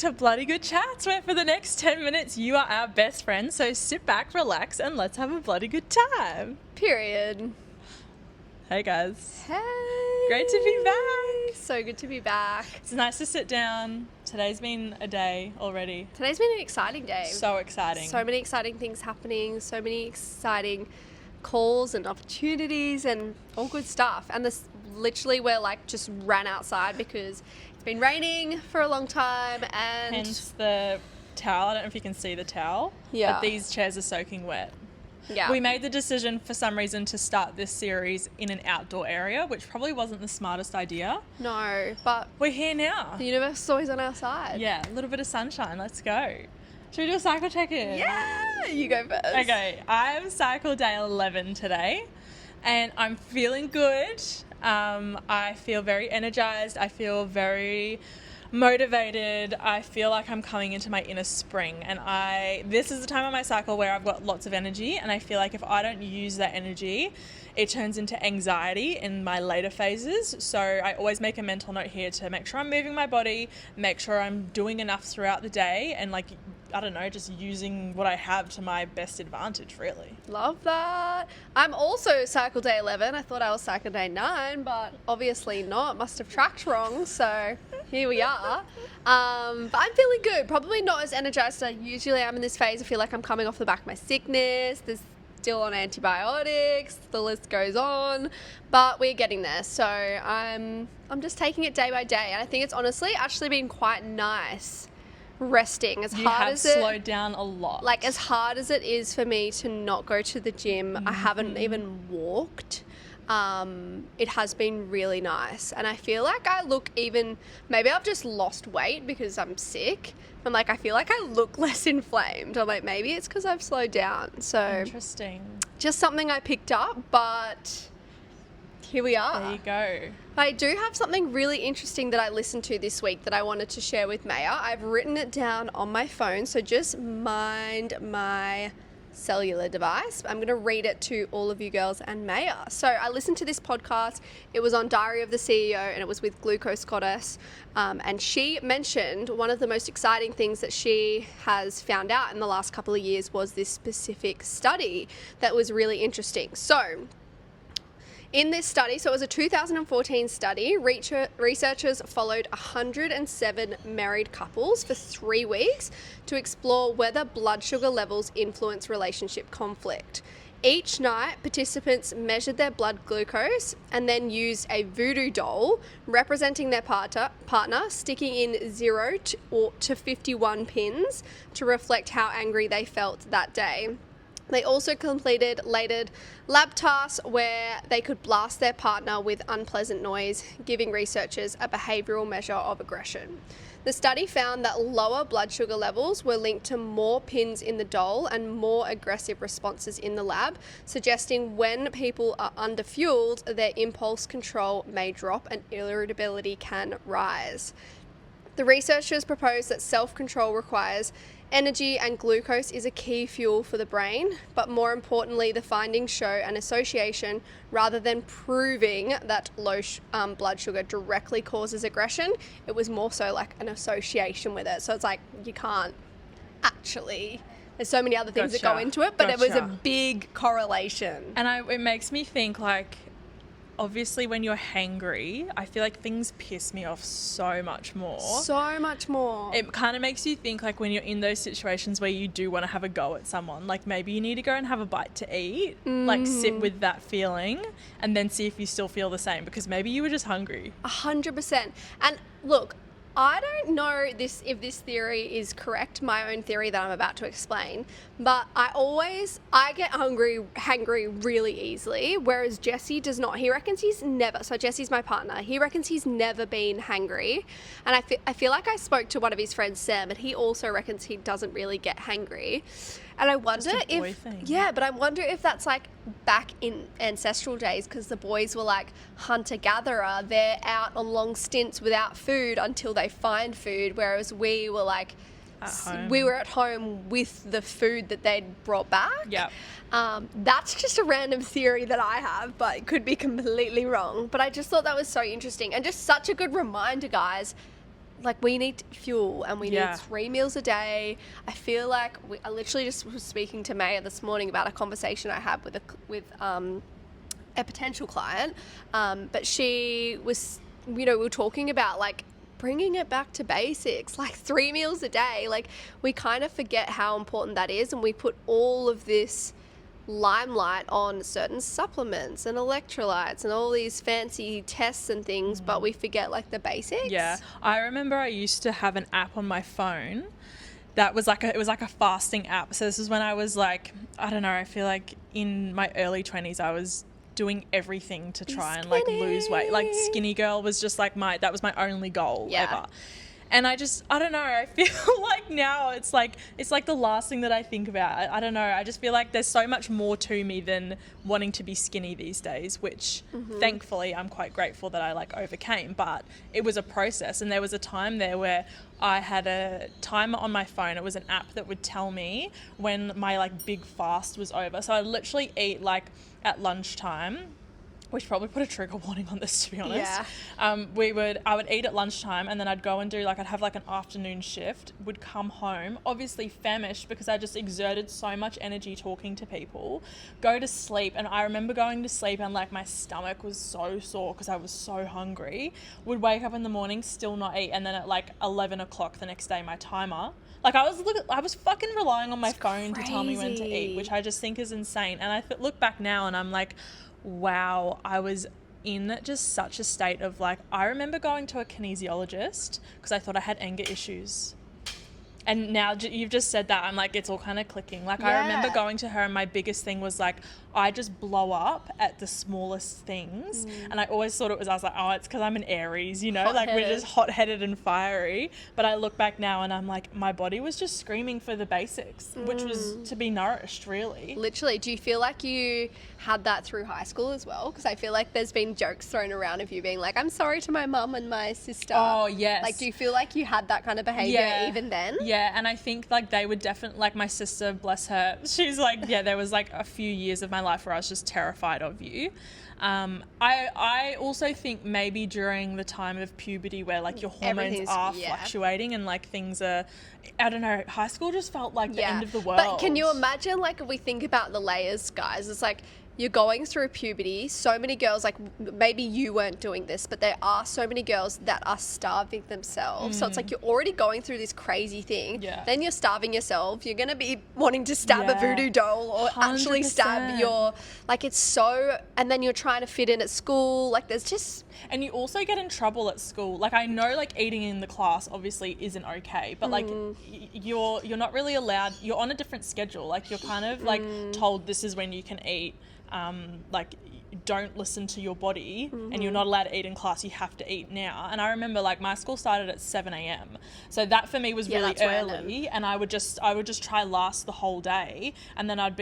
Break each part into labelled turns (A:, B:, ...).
A: to Bloody Good Chats, where for the next 10 minutes you are our best friend. So sit back, relax, and let's have a bloody good time.
B: Period.
A: Hey guys.
B: Hey.
A: Great to be back.
B: So good to be back.
A: It's nice to sit down. Today's been a day already.
B: Today's been an exciting day.
A: So exciting.
B: So many exciting things happening. So many exciting calls and opportunities and all good stuff. And this literally we're like just ran outside because it's been raining for a long time and
A: hence the towel. I don't know if you can see the towel.
B: Yeah.
A: But these chairs are soaking wet.
B: yeah.
A: We made the decision for some reason to start this series in an outdoor area, which probably wasn't the smartest idea.
B: No, but
A: We're here now.
B: the universe is always on our side.
A: Yeah, a little bit of sunshine. Let's go. Should we do a cycle check-in?
B: Yeah, you go first.
A: Okay, I'm cycle day 11 today, and I'm feeling good. I feel very energized. I feel very motivated. I feel like I'm coming into my inner spring, and this is the time of my cycle where I've got lots of energy, and I feel like if I don't use that energy, it turns into anxiety in my later phases. So I always make a mental note here to make sure I'm moving my body, make sure I'm doing enough throughout the day, and just using what I have to my best advantage, really.
B: Love that. I'm also cycle day 11. I thought I was cycle day 9, but obviously not. Must have tracked wrong, so here we are. But I'm feeling good. Probably not as energized as I usually am in this phase. I feel like I'm coming off the back of my sickness. There's still on antibiotics. The list goes on, but we're getting there. So I'm just taking it day by day, and I think it's honestly actually been quite nice resting.
A: You have slowed down a lot.
B: Like, as hard as it is for me to not go to the gym, I haven't even walked. It has been really nice. And I feel like I look maybe I've just lost weight because I'm sick. I'm like, I feel like I look less inflamed. I'm like, maybe it's because I've slowed down. So
A: interesting.
B: just something I picked up, but here we are.
A: There you go.
B: I do have something really interesting that I listened to this week that I wanted to share with Maya. I've written it down on my phone, so just mind my cellular device. I'm going to read it to all of you girls and Maya. So I listened to this podcast. It was on Diary of the CEO, and it was with Glucose Goddess. And she mentioned one of the most exciting things that she has found out in the last couple of years was this specific study that was really interesting. So in this study, so it was a 2014 study, researchers followed 107 married couples for 3 weeks to explore whether blood sugar levels influence relationship conflict. Each night, participants measured their blood glucose and then used a voodoo doll representing their partner, sticking in 0 to 51 pins to reflect how angry they felt that day. They also completed later lab tasks where they could blast their partner with unpleasant noise, giving researchers a behavioural measure of aggression. The study found that lower blood sugar levels were linked to more pins in the doll and more aggressive responses in the lab, suggesting when people are underfueled, their impulse control may drop and irritability can rise. The researchers proposed that self-control requires energy, and glucose is a key fuel for the brain, but more importantly, the findings show an association rather than proving that low blood sugar directly causes aggression. It was more so like an association with it. So it's like you can't actually, there's so many other things that go into it, but it was a big correlation.
A: And it makes me think, like, obviously when you're hangry, I feel like things piss me off so much more.
B: So much more.
A: It kind of makes you think, like, when you're in those situations where you do want to have a go at someone, like maybe you need to go and have a bite to eat, like sit with that feeling and then see if you still feel the same, because maybe you were just hungry.
B: 100%. And look, I don't know if this theory is correct, my own theory that I'm about to explain, but I get hangry really easily, whereas Jesse does not. He reckons he's never, so Jesse's my partner, he reckons he's never been hangry, and I feel like I spoke to one of his friends, Sam, and he also reckons he doesn't really get hangry. And I wonder but I wonder if that's like back in ancestral days, because the boys were like hunter-gatherer. They're out on long stints without food until they find food, whereas we were like, we were at home with the food that they'd brought back.
A: Yeah.
B: That's just a random theory that I have, but it could be completely wrong. But I just thought that was so interesting and just such a good reminder, guys. like we need fuel and we
A: Yeah.
B: need 3 meals a day. I feel like I literally just was speaking to Maya this morning about a conversation I had with a potential client, but she was, we were talking about like bringing it back to basics, like 3 meals a day. Like we kind of forget how important that is, and we put all of this limelight on certain supplements and electrolytes and all these fancy tests and things, but we forget like the basics.
A: Yeah. I remember I used to have an app on my phone that was like it was like a fasting app. So this is when I was like, I don't know, I feel like in my early 20s I was doing everything to try and like lose weight. Like skinny girl was just like that was my only goal ever. And I don't know, I feel like now it's like the last thing that I think about. I don't know, I just feel like there's so much more to me than wanting to be skinny these days, which thankfully I'm quite grateful that I like overcame, but it was a process. And there was a time there where I had a timer on my phone. It was an app that would tell me when my like big fast was over. So I'd literally eat like at lunchtime. We should probably put a trigger warning on this, to be honest.
B: Yeah.
A: I would eat at lunchtime, and then I'd go and do I'd have like an afternoon shift, would come home, obviously famished because I just exerted so much energy talking to people, go to sleep. And I remember going to sleep and like my stomach was so sore because I was so hungry, would wake up in the morning, still not eat. And then at like 11 o'clock the next day, my timer, like I was fucking relying on my phone to tell me when to eat, which I just think is insane. And I look back now and I'm like, wow, I was in just such a state of like, I remember going to a kinesiologist because I thought I had anger issues. And now you've just said that, I'm like, it's all kind of clicking. Like, I remember going to her and my biggest thing was like, I just blow up at the smallest things. And I always thought I was like, oh, it's because I'm an Aries, like we're just hot-headed and fiery. But I look back now and I'm like, my body was just screaming for the basics, which was to be nourished, really.
B: Literally. Do you feel like you had that through high school as well? Because I feel like there's been jokes thrown around of you being like, I'm sorry to my mum and my sister.
A: Oh, yes.
B: Like, do you feel like you had that kind of behaviour even then?
A: Yeah, and I think like they would definitely, like my sister, bless her, she's like, there was like a few years of my life where I was just terrified of you. I also think maybe during the time of puberty where like your hormones are fluctuating and like things are, I don't know, high school just felt like the end of the world.
B: But can you imagine, like, if we think about the layers, guys, it's like you're going through puberty. So many girls, like maybe you weren't doing this, but there are so many girls that are starving themselves. So it's like you're already going through this crazy thing.
A: Yeah.
B: Then you're starving yourself. You're going to be wanting to stab a voodoo doll or actually stab
A: 100%.
B: like it's so, and then you're trying to fit in at school. Like there's just...
A: And you also get in trouble at school. Like I know like eating in the class obviously isn't okay, but like you're not really allowed, you're on a different schedule. Like you're kind of like told this is when you can eat. Like don't listen to your body and you're not allowed to eat in class, you have to eat now. And I remember like my school started at 7 a.m. so that for me was really early, and I would just try last the whole day, and then I'd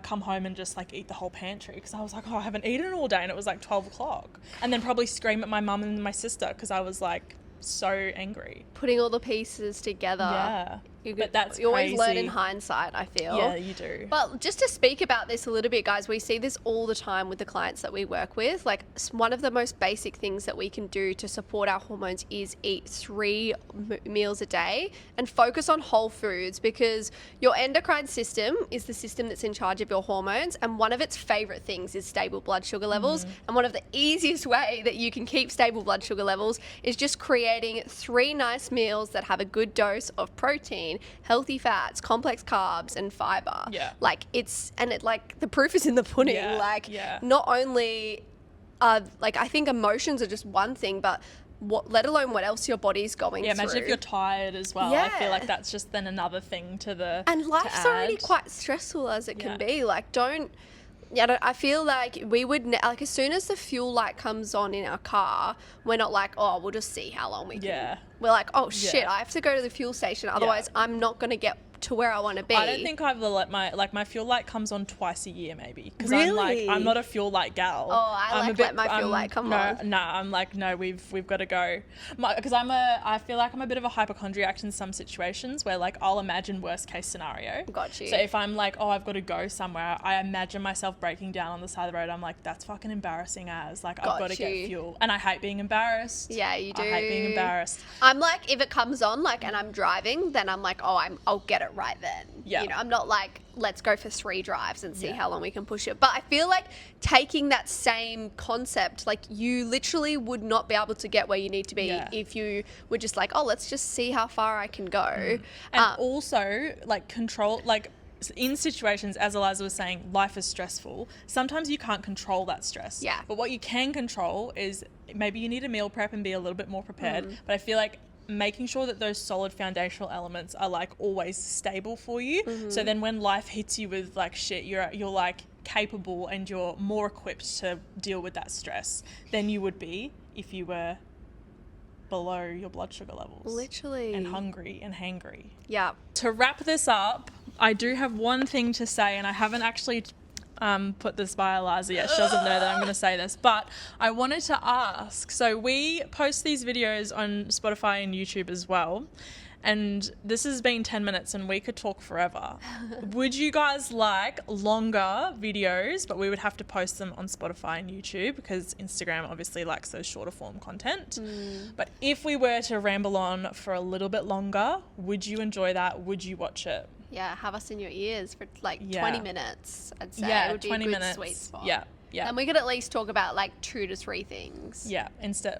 A: come home and just like eat the whole pantry because I was like, oh, I haven't eaten all day, and it was like 12 o'clock, and then probably scream at my mum and my sister because I was like so angry.
B: Putting all the pieces together.
A: But that's
B: you always
A: crazy.
B: learn in hindsight, I feel.
A: Yeah, you do.
B: But just to speak about this a little bit, guys, we see this all the time with the clients that we work with. Like one of the most basic things that we can do to support our hormones is eat 3 meals a day and focus on whole foods, because your endocrine system is the system that's in charge of your hormones, and one of its favorite things is stable blood sugar levels. And one of the easiest way that you can keep stable blood sugar levels is just creating 3 nice meals that have a good dose of protein, healthy fats, complex carbs, and fiber. Like the proof is in the pudding. Not only like I think emotions are just one thing, but let alone what else your body's going through.
A: Imagine if you're tired as well. I feel like that's just then another thing
B: and life's already quite stressful as it can be. Like I feel like we would like as soon as the fuel light comes on in our car, we're not like, oh, we'll just see how long we can. We're like, oh shit, I have to go to the fuel station, otherwise I'm not going to get to where I want to be.
A: I don't think I've let my fuel light comes on twice a year maybe, because
B: Really?
A: I'm not a fuel light gal.
B: Oh, I let my fuel light come on.
A: No, I'm like, no, we've got to go, because I feel like I'm a bit of a hypochondriac in some situations where like I'll imagine worst case scenario.
B: Got you.
A: So if I'm like, oh, I've got to go somewhere, I imagine myself breaking down on the side of the road. I'm like, that's fucking embarrassing as like I've got to get fuel, and I hate being embarrassed.
B: Yeah, you do.
A: I hate being embarrassed.
B: I'm like, if it comes on, like, and I'm driving, then I'm like, oh, I'll get it right then.
A: Yeah.
B: You know, I'm not like, let's go for 3 drives and see how long we can push it. But I feel like taking that same concept, like you literally would not be able to get where you need to be if you were just like, oh, let's just see how far I can go.
A: And also like control, like in situations, as Eliza was saying, life is stressful. Sometimes you can't control that stress.
B: Yeah.
A: But what you can control is maybe you need a meal prep and be a little bit more prepared. But I feel like making sure that those solid foundational elements are like always stable for you. So then when life hits you with like shit, you're like capable and you're more equipped to deal with that stress than you would be if you were below your blood sugar levels.
B: Literally.
A: And hungry and hangry.
B: Yeah.
A: To wrap this up, I do have one thing to say, and I haven't actually put this by Eliza yet. She doesn't know that I'm going to say this, but I wanted to ask. So we post these videos on Spotify and YouTube as well, and this has been 10 minutes and we could talk forever. Would you guys like longer videos, but we would have to post them on Spotify and YouTube because Instagram obviously likes those shorter form content. But if we were to ramble on for a little bit longer, would you enjoy that? Would you watch it?
B: Yeah, have us in your ears for like 20 minutes, I'd say.
A: Yeah,
B: it would be
A: 20
B: a good
A: minutes.
B: sweet spot.
A: Yeah. Yeah.
B: And we could at least talk about like 2 to 3 things.
A: Yeah.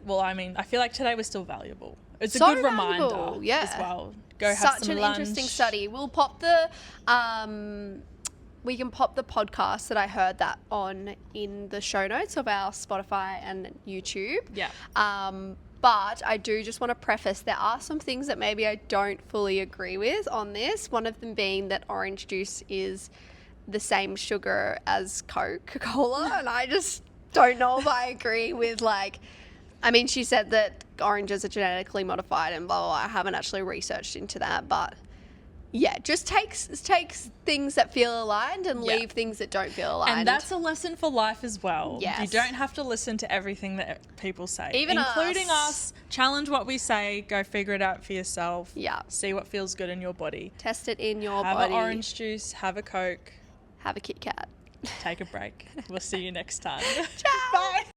A: Well, I mean, I feel like today was still valuable. It's a
B: So
A: good
B: valuable,
A: reminder
B: yeah.
A: as well. Go have
B: Such
A: some
B: an
A: lunch.
B: interesting study. We'll pop the we can pop the podcast that I heard that on in the show notes of our Spotify and YouTube.
A: Yeah.
B: But I do just want to preface, there are some things that maybe I don't fully agree with on this. One of them being that orange juice is the same sugar as Coca-Cola. And I just don't know if I agree with like, I mean, she said that oranges are genetically modified and blah, blah, blah. I haven't actually researched into that, but yeah, just takes things that feel aligned and leave things that don't feel aligned.
A: And that's a lesson for life as well.
B: Yes.
A: You don't have to listen to everything that people say.
B: Even
A: including us. Challenge what we say. Go figure it out for yourself.
B: Yeah.
A: See what feels good in your body.
B: Test it in your
A: Have
B: body.
A: an orange juice. Have a Coke.
B: Have a Kit Kat.
A: Take a break. We'll see you next time.
B: Ciao.
A: Bye.